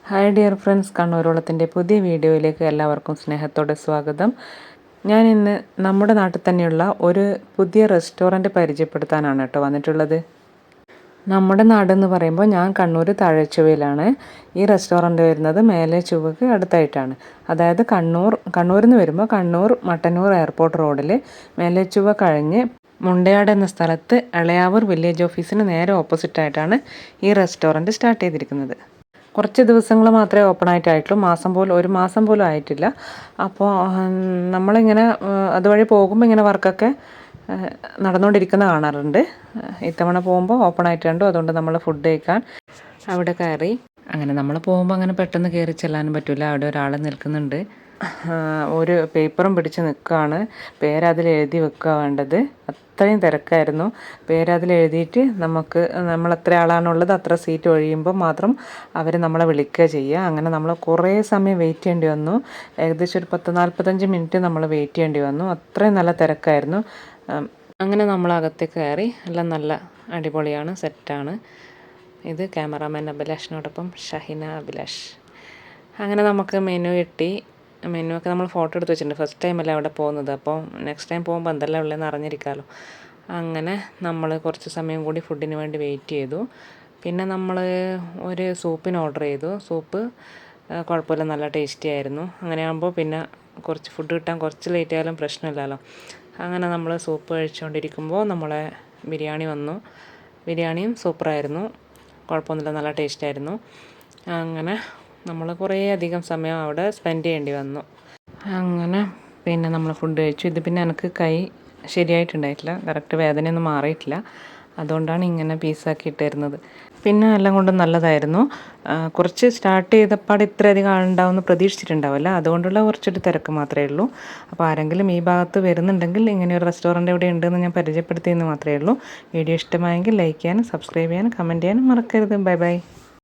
Hi dear friends, കണ്ണൂരോളത്തിൻ്റെ പുതിയ വീഡിയോയിലേക്ക് എല്ലാവർക്കും സ്നേഹത്തോടെ സ്വാഗതം. ഞാൻ ഇന്ന് നമ്മുടെ നാട്ടിൽ തന്നെയുള്ള ഒരു പുതിയ റെസ്റ്റോറൻറ്റ് പരിചയപ്പെടുത്താനാണ് കേട്ടോ വന്നിട്ടുള്ളത്. നമ്മുടെ നാടെന്ന് പറയുമ്പോൾ ഞാൻ കണ്ണൂർ താഴെച്ചൊവ്വയിലാണ്. ഈ റെസ്റ്റോറൻറ്റ് വരുന്നത് മേലെ ചൊവ്വക്ക് അടുത്തായിട്ടാണ്. അതായത് കണ്ണൂരിൽ നിന്ന് വരുമ്പോൾ കണ്ണൂർ മട്ടന്നൂർ എയർപോർട്ട് റോഡിൽ മേലെ ചൊവ്വ കഴിഞ്ഞ് മുണ്ടയാട് എന്ന സ്ഥലത്ത് എളയാവൂർ വില്ലേജ് ഓഫീസിന് നേരെ ഓപ്പോസിറ്റായിട്ടാണ് ഈ റെസ്റ്റോറൻറ്റ് സ്റ്റാർട്ട് ചെയ്തിരിക്കുന്നത്. കുറച്ച് ദിവസങ്ങൾ മാത്രമേ ഓപ്പൺ ആയിട്ടുള്ളൂ, ഒരു മാസം പോലും ആയിട്ടില്ല. അപ്പോൾ നമ്മളിങ്ങനെ അതുവഴി പോകുമ്പോൾ ഇങ്ങനെ വർക്കൊക്കെ നടന്നുകൊണ്ടിരിക്കുന്ന കാണാറുണ്ട്. ഇത്തവണ പോകുമ്പോൾ ഓപ്പൺ ആയിട്ട് കണ്ടു. അതുകൊണ്ട് നമ്മൾ ഫുഡ് കഴിക്കാൻ അവിടെ കയറി. അങ്ങനെ നമ്മൾ പോകുമ്പോൾ അങ്ങനെ പെട്ടെന്ന് കയറി ചെല്ലാനും പറ്റില്ല. അവിടെ ഒരാൾ നിൽക്കുന്നുണ്ട്. ഒരു പേപ്പറും പിടിച്ച് നിൽക്കുകയാണ്. പേരതിൽ എഴുതി വെക്കുക വേണ്ടത്. അത്രയും തിരക്കായിരുന്നു. പേരതിൽ എഴുതിയിട്ട് നമ്മൾ എത്ര ആളാണുള്ളത് അത്ര സീറ്റ് ഒഴിയുമ്പോൾ മാത്രം അവർ നമ്മളെ വിളിക്കുക ചെയ്യുക. അങ്ങനെ നമ്മൾ കുറേ സമയം വെയിറ്റ് ചെയ്യേണ്ടി വന്നു. ഏകദേശം ഒരു 10-45 മിനിറ്റ് നമ്മൾ വെയിറ്റ് ചെയ്യേണ്ടി വന്നു. അത്രയും നല്ല തിരക്കായിരുന്നു. അങ്ങനെ നമ്മൾ അകത്തേക്ക് കയറി. എല്ലാം നല്ല അടിപൊളിയാണ്, സെറ്റാണ്. ഇത് ക്യാമറാമാൻ അഭിലാഷിനോടൊപ്പം ഷഹിന അഭിലാഷ്. അങ്ങനെ നമുക്ക് മെനു കിട്ടി. മെനു ഒക്കെ നമ്മൾ ഫോട്ടോ എടുത്ത് വെച്ചിട്ടുണ്ട്. ഫസ്റ്റ് ടൈം അല്ലേ അവിടെ പോകുന്നത്, അപ്പോൾ നെക്സ്റ്റ് ടൈം പോകുമ്പോൾ എന്തെല്ലാം ഉള്ളതെന്ന് അറിഞ്ഞിരിക്കാമല്ലോ. അങ്ങനെ നമ്മൾ കുറച്ച് സമയം കൂടി ഫുഡിന് വേണ്ടി വെയിറ്റ് ചെയ്തു. പിന്നെ നമ്മൾ ഒരു സൂപ്പിന് ഓർഡർ ചെയ്തു. സൂപ്പ് കുഴപ്പമില്ല, നല്ല ടേസ്റ്റി ആയിരുന്നു. അങ്ങനെ ആകുമ്പോൾ പിന്നെ കുറച്ച് ഫുഡ് കിട്ടാൻ കുറച്ച് ലേറ്റ് ആയാലും പ്രശ്നമില്ലല്ലോ. അങ്ങനെ നമ്മൾ സൂപ്പ് കഴിച്ചുകൊണ്ടിരിക്കുമ്പോൾ നമ്മളെ ബിരിയാണി വന്നു. ബിരിയാണിയും സൂപ്പറായിരുന്നു, കുഴപ്പമൊന്നുമില്ല, നല്ല ടേസ്റ്റായിരുന്നു. അങ്ങനെ നമ്മൾ കുറേ അധികം സമയം അവിടെ സ്പെൻഡ് ചെയ്യേണ്ടി വന്നു. അങ്ങനെ പിന്നെ നമ്മൾ ഫുഡ് കഴിച്ചു. ഇത് പിന്നെ എനിക്ക് കൈ ശരിയായിട്ടുണ്ടായിട്ടില്ല, കറക്റ്റ് വേദനയൊന്നും മാറിയിട്ടില്ല. അതുകൊണ്ടാണ് ഇങ്ങനെ പീസാക്കി ഇട്ടിരുന്നത്. പിന്നെ എല്ലാം കൊണ്ടും നല്ലതായിരുന്നു. കുറച്ച് സ്റ്റാർട്ട് ചെയ്തപ്പാട് ഇത്രയധികം ആളുണ്ടാവുമെന്ന് പ്രതീക്ഷിച്ചിട്ടുണ്ടാവില്ല. അതുകൊണ്ടുള്ള കുറച്ചൊരു തിരക്ക് മാത്രമേ ഉള്ളൂ. അപ്പോൾ ആരെങ്കിലും ഈ ഭാഗത്ത് വരുന്നുണ്ടെങ്കിൽ ഇങ്ങനെ ഒരു റെസ്റ്റോറൻറ്റ് ഇവിടെ ഉണ്ടെന്ന് ഞാൻ പരിചയപ്പെടുത്തിയെന്ന് മാത്രമേ ഉള്ളൂ. വീഡിയോ ഇഷ്ടമായെങ്കിൽ ലൈക്ക് ചെയ്യാനും സബ്സ്ക്രൈബ് ചെയ്യാനും കമൻറ്റ് ചെയ്യാനും മറക്കരുത്. Bye bye.